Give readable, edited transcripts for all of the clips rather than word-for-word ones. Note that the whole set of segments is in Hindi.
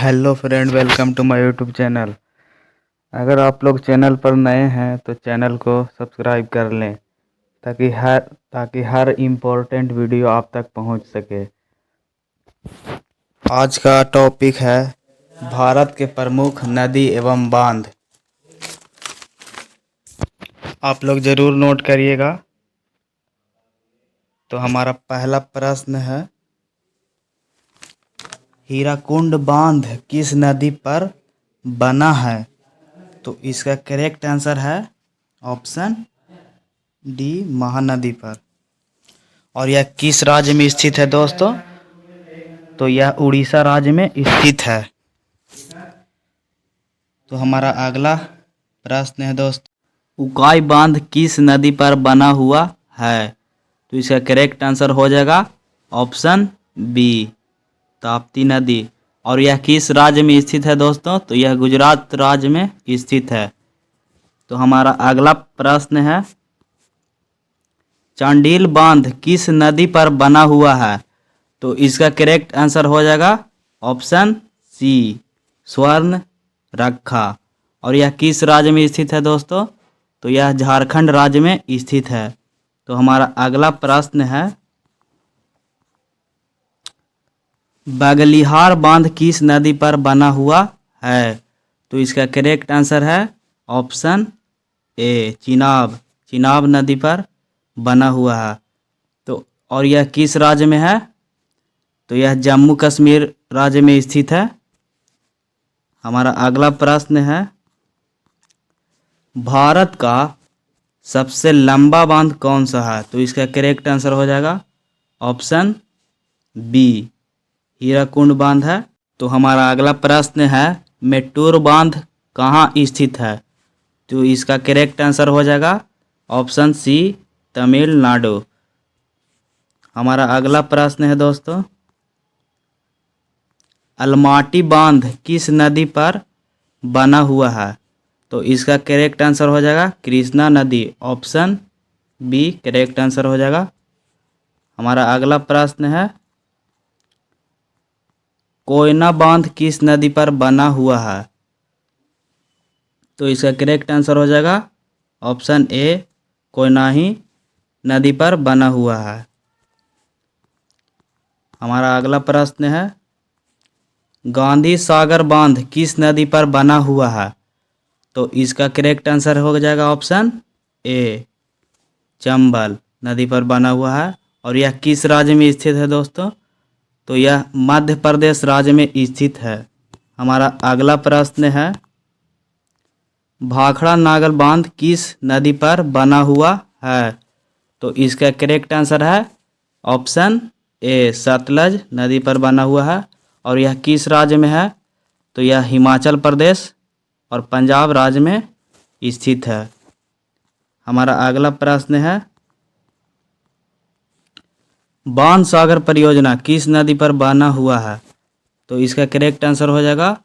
Hello friend, welcome to my YouTube channel. अगर आप लोग चैनल पर नए हैं तो चैनल को सब्सक्राइब कर लें ताकि हर इम्पोर्टेंट वीडियो आप तक पहुंच सके। आज का टॉपिक है भारत के प्रमुख नदी एवं बांध। आप लोग ज़रूर नोट करिएगा। तो हमारा पहला प्रश्न है, हीराकुंड बांध किस नदी पर बना है? तो इसका करेक्ट आंसर है ऑप्शन डी, महानदी पर। और यह किस राज्य में स्थित है दोस्तों? तो यह उड़ीसा राज्य में स्थित है। तो हमारा अगला प्रश्न है दोस्तों, उकाई बांध किस नदी पर बना हुआ है? तो इसका करेक्ट आंसर हो जाएगा ऑप्शन बी, ताप्ती नदी। और यह किस राज्य में स्थित है दोस्तों? तो यह गुजरात राज्य में स्थित है। तो हमारा अगला प्रश्न है, चांडिल बांध किस नदी पर बना हुआ है? तो इसका करेक्ट आंसर हो जाएगा ऑप्शन सी, स्वर्ण रखा। और यह किस राज्य में स्थित है दोस्तों? तो यह झारखंड राज्य में स्थित है। तो हमारा अगला प्रश्न है, बगलिहार बांध किस नदी पर बना हुआ है? तो इसका करेक्ट आंसर है ऑप्शन ए, चिनाब नदी पर बना हुआ है। तो और यह किस राज्य में है? तो यह जम्मू कश्मीर राज्य में स्थित है। हमारा अगला प्रश्न है, भारत का सबसे लंबा बांध कौन सा है? तो इसका करेक्ट आंसर हो जाएगा ऑप्शन बी, हीराकुंड बांध है। तो हमारा अगला प्रश्न है, मेट्टूर बांध कहाँ स्थित है? तो इसका करेक्ट आंसर हो जाएगा ऑप्शन सी, तमिलनाडु। हमारा अगला प्रश्न है दोस्तों, अलमाटी बांध किस नदी पर बना हुआ है? तो इसका करेक्ट आंसर हो जाएगा कृष्णा नदी, ऑप्शन बी करेक्ट आंसर हो जाएगा। हमारा अगला प्रश्न है, कोयना बांध किस नदी पर बना हुआ है? तो इसका करेक्ट आंसर हो जाएगा ऑप्शन ए, कोयनाही नदी पर बना हुआ है। हमारा अगला प्रश्न है, गांधी सागर बांध किस नदी पर बना हुआ है? तो इसका करेक्ट आंसर हो जाएगा ऑप्शन ए, चंबल नदी पर बना हुआ है। और यह किस राज्य में स्थित है दोस्तों? तो यह मध्य प्रदेश राज्य में स्थित है। हमारा अगला प्रश्न है, भाखड़ा नागल बांध किस नदी पर बना हुआ है? तो इसका करेक्ट आंसर है ऑप्शन ए, सतलज नदी पर बना हुआ है। और यह किस राज्य में है? तो यह हिमाचल प्रदेश और पंजाब राज्य में स्थित है। हमारा अगला प्रश्न है, बाण सागर परियोजना किस नदी पर बना हुआ है? तो इसका करेक्ट आंसर हो जाएगा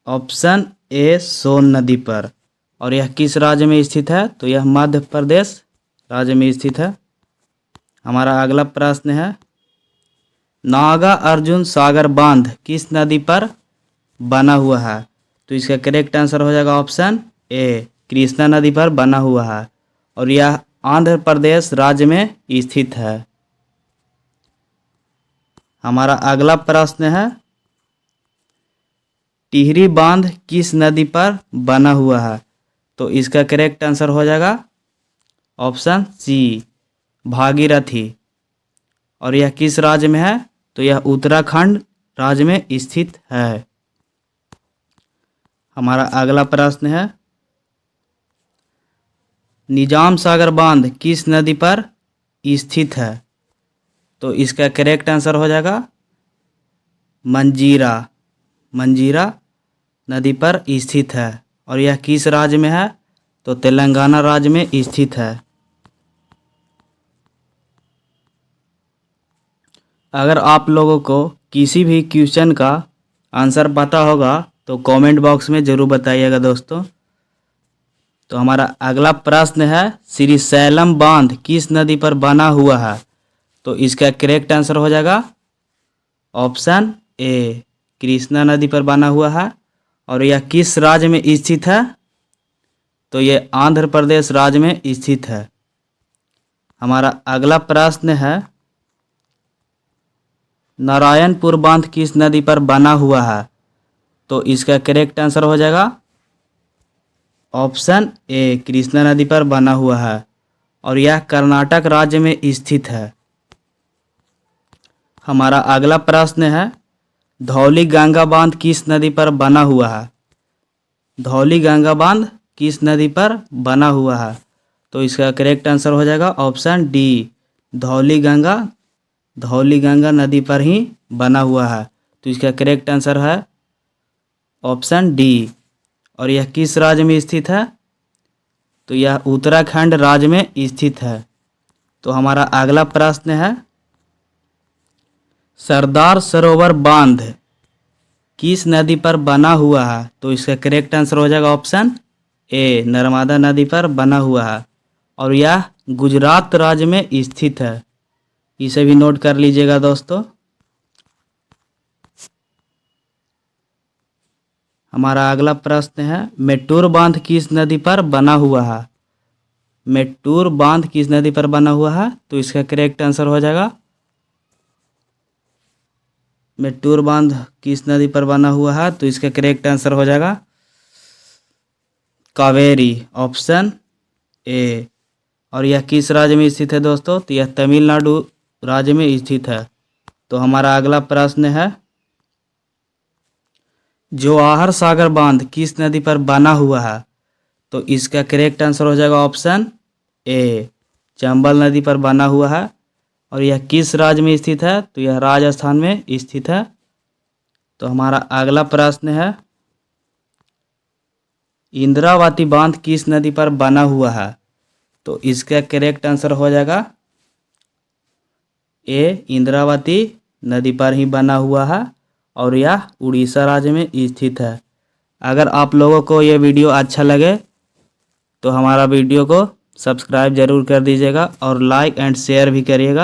ऑप्शन ए, सोन नदी पर। और यह किस राज्य में स्थित है? तो यह मध्य प्रदेश राज्य में स्थित है। हमारा अगला प्रश्न है, नागा अर्जुन सागर बांध किस नदी पर बना हुआ है? तो इसका करेक्ट आंसर हो जाएगा ऑप्शन ए, कृष्णा नदी पर बना हुआ है। और यह आंध्र प्रदेश राज्य में स्थित है। हमारा अगला प्रश्न है, टिहरी बांध किस नदी पर बना हुआ है? तो इसका करेक्ट आंसर हो जाएगा ऑप्शन सी, भागीरथी। और यह किस राज्य में है? तो यह उत्तराखंड राज्य में स्थित है। हमारा अगला प्रश्न है, निजाम सागर बांध किस नदी पर स्थित है? तो इसका करेक्ट आंसर हो जाएगा मंजीरा नदी पर स्थित है। और यह किस राज्य में है? तो तेलंगाना राज्य में स्थित है। अगर आप लोगों को किसी भी क्वेश्चन का आंसर पता होगा तो कमेंट बॉक्स में ज़रूर बताइएगा दोस्तों। तो हमारा अगला प्रश्न है, श्रीशैलम बांध किस नदी पर बना हुआ है? तो इसका करेक्ट आंसर हो जाएगा ऑप्शन ए, कृष्णा नदी पर बना हुआ है। और यह किस राज्य में स्थित है? तो यह आंध्र प्रदेश राज्य में स्थित है। हमारा अगला प्रश्न है, नारायणपुर बांध किस नदी पर बना हुआ है? तो इसका करेक्ट आंसर हो जाएगा ऑप्शन ए, कृष्णा नदी पर बना हुआ है और यह कर्नाटक राज्य में स्थित है। हमारा अगला प्रश्न है, धौली गंगा बांध किस नदी पर बना हुआ है? धौली गंगा बांध किस नदी पर बना हुआ है? तो इसका करेक्ट आंसर हो जाएगा ऑप्शन डी, धौली गंगा नदी पर ही बना हुआ है। तो इसका करेक्ट आंसर है ऑप्शन डी। और यह किस राज्य में स्थित है? तो यह उत्तराखंड राज्य में स्थित है। तो हमारा अगला प्रश्न है, सरदार सरोवर बांध किस नदी पर बना हुआ है? तो इसका करेक्ट आंसर हो जाएगा ऑप्शन ए, नर्मदा नदी पर बना हुआ है और यह गुजरात राज्य में स्थित है। इसे भी नोट कर लीजिएगा दोस्तों। हमारा अगला प्रश्न है, मेट्टूर बांध किस नदी पर बना हुआ है? मेट्टूर बांध किस नदी पर बना हुआ है? तो इसका करेक्ट आंसर हो जाएगा, मेट्टूर बांध किस नदी पर बना हुआ है? तो इसका करेक्ट आंसर हो जाएगा कावेरी, ऑप्शन ए। और यह किस राज्य में स्थित है दोस्तों? तो यह तमिलनाडु राज्य में स्थित है। तो हमारा अगला प्रश्न है, जवाहर सागर बांध किस नदी पर बना हुआ है? तो इसका करेक्ट आंसर हो जाएगा ऑप्शन ए, चंबल नदी पर बना हुआ है और यह किस राज्य में स्थित है? तो यह राजस्थान में स्थित है। तो हमारा अगला प्रश्न है, इंद्रावती बांध किस नदी पर बना हुआ है? तो इसका करेक्ट आंसर हो जाएगा ए, इंद्रावती नदी पर ही बना हुआ है और यह उड़ीसा राज्य में स्थित है। अगर आप लोगों को ये वीडियो अच्छा लगे तो हमारा वीडियो को सब्सक्राइब जरूर कर दीजिएगा और लाइक एंड शेयर भी करिएगा।